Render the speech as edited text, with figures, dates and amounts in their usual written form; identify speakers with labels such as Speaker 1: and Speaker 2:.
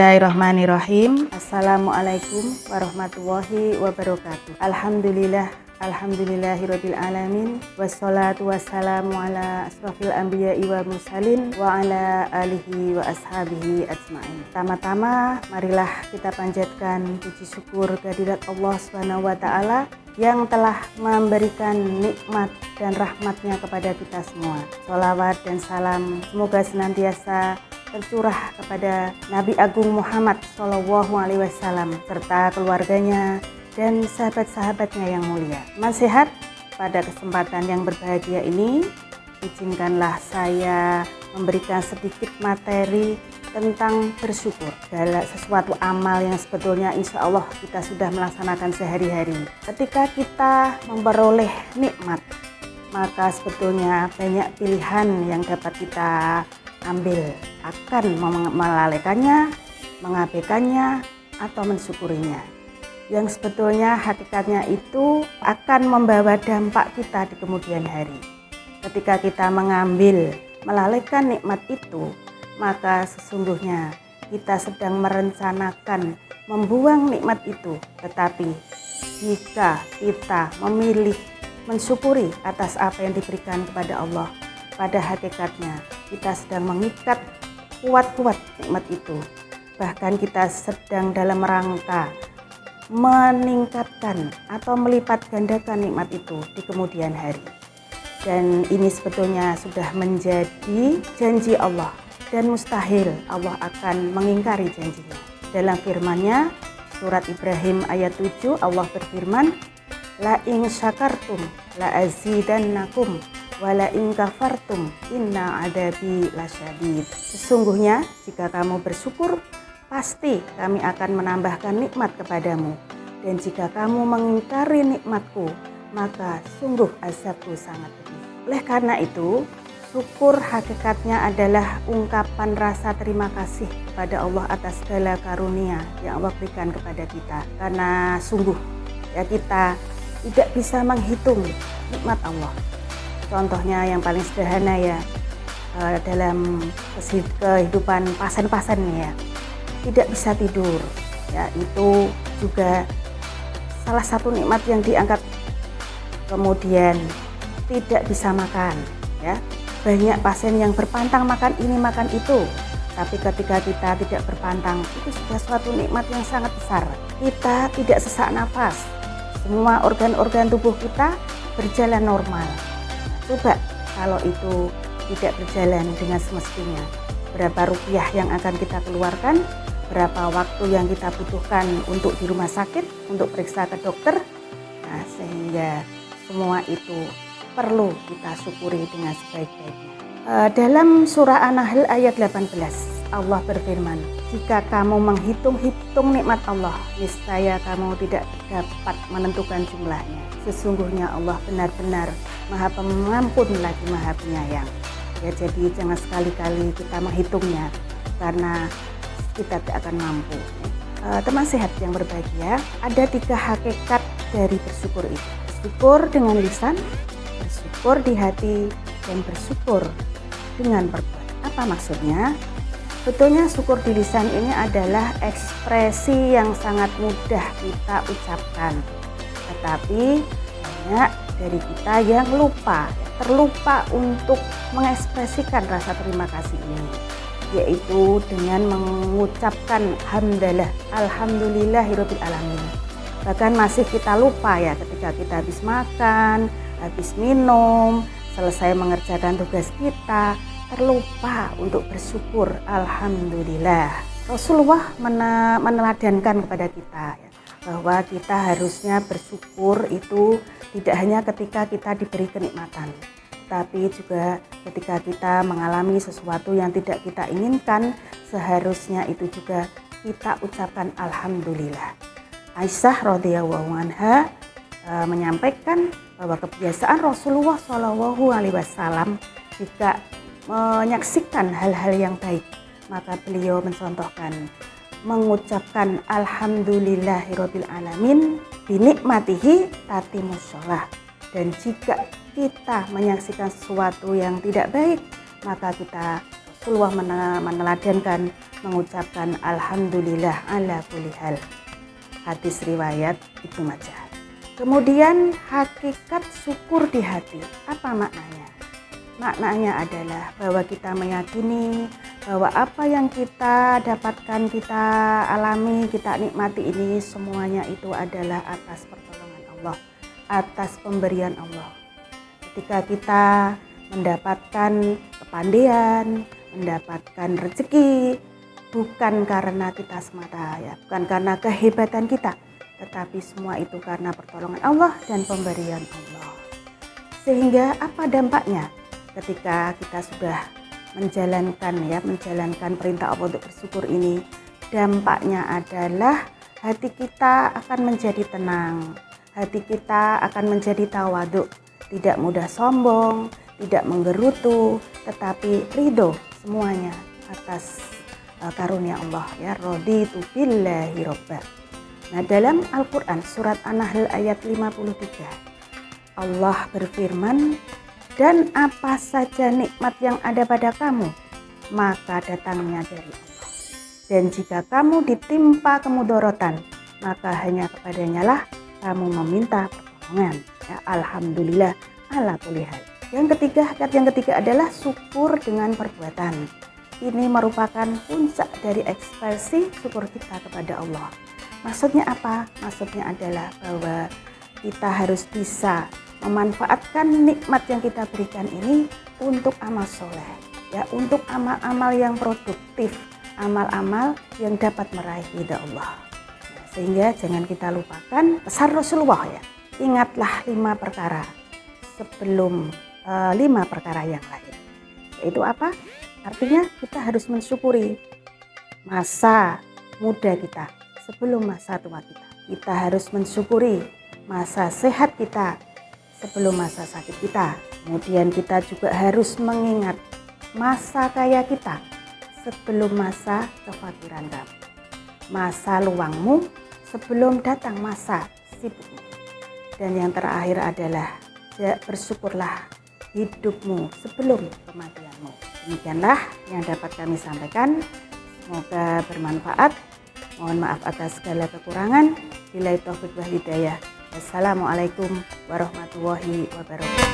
Speaker 1: Bismillahirrahmanirrahim. Assalamualaikum warahmatullahi wabarakatuh. Alhamdulillahirabbil alamin. Wassalatu wassalamu ala asrofil anbiya'i wa mursalin wa ala alihi wa ashabihi ajma'in. Pertama-tama marilah kita panjatkan puji syukur kehadirat Allah Subhanahu wa taala yang telah memberikan nikmat dan rahmatnya kepada kita semua. Sholawat dan salam semoga senantiasa tercurah kepada Nabi Agung Muhammad SAW serta keluarganya dan sahabat-sahabatnya yang mulia. Mas sehat, pada kesempatan yang berbahagia ini izinkanlah saya memberikan sedikit materi tentang bersyukur dalam sesuatu amal yang sebetulnya insya Allah kita sudah melaksanakan sehari-hari. Ketika kita memperoleh nikmat, maka sebetulnya banyak pilihan yang dapat kita ambil, akan melalaikannya, mengabaikannya, atau mensyukurinya. Yang sebetulnya hakikatnya itu akan membawa dampak kita di kemudian hari. Ketika kita mengambil, melalaikan nikmat itu, maka sesungguhnya kita sedang merencanakan membuang nikmat itu. Tetapi jika kita memilih mensyukuri atas apa yang diberikan kepada Allah, pada hakikatnya kita sedang mengikat kuat-kuat nikmat itu. Bahkan kita sedang dalam rangka meningkatkan atau melipat gandakan nikmat itu di kemudian hari. Dan ini sebetulnya sudah menjadi janji Allah dan mustahil Allah akan mengingkari janjinya. Dalam firman-Nya surat Ibrahim ayat 7 Allah berfirman, la in syakartum la azidannakum wala in kafartum inna adabi lasyadid. Sesungguhnya jika kamu bersyukur, pasti kami akan menambahkan nikmat kepadamu, dan jika kamu mengingkari nikmatku, maka sungguh azabku sangat pedih. Oleh karena itu, syukur hakikatnya adalah ungkapan rasa terima kasih kepada Allah atas segala karunia yang Allah berikan kepada kita. Karena sungguh ya kita tidak bisa menghitung nikmat Allah. Contohnya yang paling sederhana ya, dalam kehidupan pasien-pasien ya, tidak bisa tidur ya, itu juga salah satu nikmat yang diangkat. Kemudian tidak bisa makan ya, banyak pasien yang berpantang makan ini makan itu, tapi ketika kita tidak berpantang itu sudah suatu nikmat yang sangat besar. Kita tidak sesak nafas, semua organ-organ tubuh kita berjalan normal. Coba kalau itu tidak berjalan dengan semestinya, berapa rupiah yang akan kita keluarkan, berapa waktu yang kita butuhkan untuk di rumah sakit, untuk periksa ke dokter. Nah, sehingga semua itu perlu kita syukuri dengan sebaik-baiknya. Dalam surah An-Nahl ayat 18 Allah berfirman, jika kamu menghitung-hitung nikmat Allah, niscaya kamu tidak dapat menentukan jumlahnya. Sesungguhnya Allah benar-benar Maha Pengampun lagi Maha Penyayang. Ya, jadi jangan sekali-kali kita menghitungnya karena kita tidak akan mampu. Teman sehat yang berbahagia, ada 3 hakikat dari bersyukur itu. Bersyukur dengan lisan, bersyukur di hati, dan bersyukur dengan perbuatan. Apa maksudnya? Sebetulnya syukur di lisan ini adalah ekspresi yang sangat mudah kita ucapkan. Tetapi banyak dari kita yang terlupa untuk mengekspresikan rasa terima kasih ini, yaitu dengan mengucapkan hamdalah, alhamdulillahirabbil alamin. Bahkan masih kita lupa ya, ketika kita habis makan, habis minum, selesai mengerjakan tugas kita, terlupa untuk bersyukur. Alhamdulillah. Rasulullah meneladankan kepada kita ya, bahwa kita harusnya bersyukur itu tidak hanya ketika kita diberi kenikmatan, tapi juga ketika kita mengalami sesuatu yang tidak kita inginkan, seharusnya itu juga kita ucapkan alhamdulillah. Aisyah radhiyallahu anha menyampaikan bahwa kebiasaan Rasulullah SAW jika menyaksikan hal-hal yang baik, maka beliau mencontohkan mengucapkan alhamdulillahirabbil alamin binikmatihi tatimus shalah. Dan jika kita menyaksikan sesuatu yang tidak baik, maka kita Rasulullah meneladankan mengucapkan alhamdulillah ala kulli hal. Hadis riwayat Ibnu Majah. Kemudian hakikat syukur di hati, apa maknanya? Maknanya adalah bahwa kita meyakini bahwa apa yang kita dapatkan, kita alami, kita nikmati ini semuanya itu adalah atas pertolongan Allah, atas pemberian Allah. Ketika kita mendapatkan kepandaian, mendapatkan rezeki, bukan karena kita semata, ya, bukan karena kehebatan kita, tetapi semua itu karena pertolongan Allah dan pemberian Allah. Sehingga apa dampaknya ketika kita sudah menjalankan perintah Allah untuk bersyukur ini? Dampaknya adalah hati kita akan menjadi tenang, hati kita akan menjadi tawadhu, tidak mudah sombong, tidak menggerutu, tetapi ridho semuanya atas karunia Allah, ya, raditu billahi robba. Nah, dalam Al-Quran surat An-Nahl ayat 53, Allah berfirman, dan apa saja nikmat yang ada pada kamu, maka datangnya dari Allah. Dan jika kamu ditimpa kemudorotan, maka hanya kepadanya lah kamu meminta pertolongan. Ya, alhamdulillah ala kulli hal. Yang ketiga adalah syukur dengan perbuatan. Ini merupakan puncak dari ekspresi syukur kita kepada Allah. Maksudnya apa? Maksudnya adalah bahwa kita harus bisa memanfaatkan nikmat yang kita berikan ini untuk amal soleh, ya, untuk amal-amal yang produktif, amal-amal yang dapat meraih ridha Allah. Nah, sehingga jangan kita lupakan pesan Rasulullah, ya. Ingatlah 5 perkara sebelum 5 perkara yang lain. Yaitu apa? Artinya kita harus mensyukuri masa muda kita sebelum masa tua kita. Kita harus mensyukuri masa sehat kita sebelum masa sakit kita. Kemudian kita juga harus mengingat masa kaya kita sebelum masa kefakiran kamu. Masa luangmu sebelum datang masa sibukmu. Dan yang terakhir adalah bersyukurlah hidupmu sebelum kematianmu. Demikianlah yang dapat kami sampaikan. Semoga bermanfaat. Mohon maaf atas segala kekurangan. Billahi taufiq wal hidayah. Wassalamualaikum warahmatullahi wabarakatuh.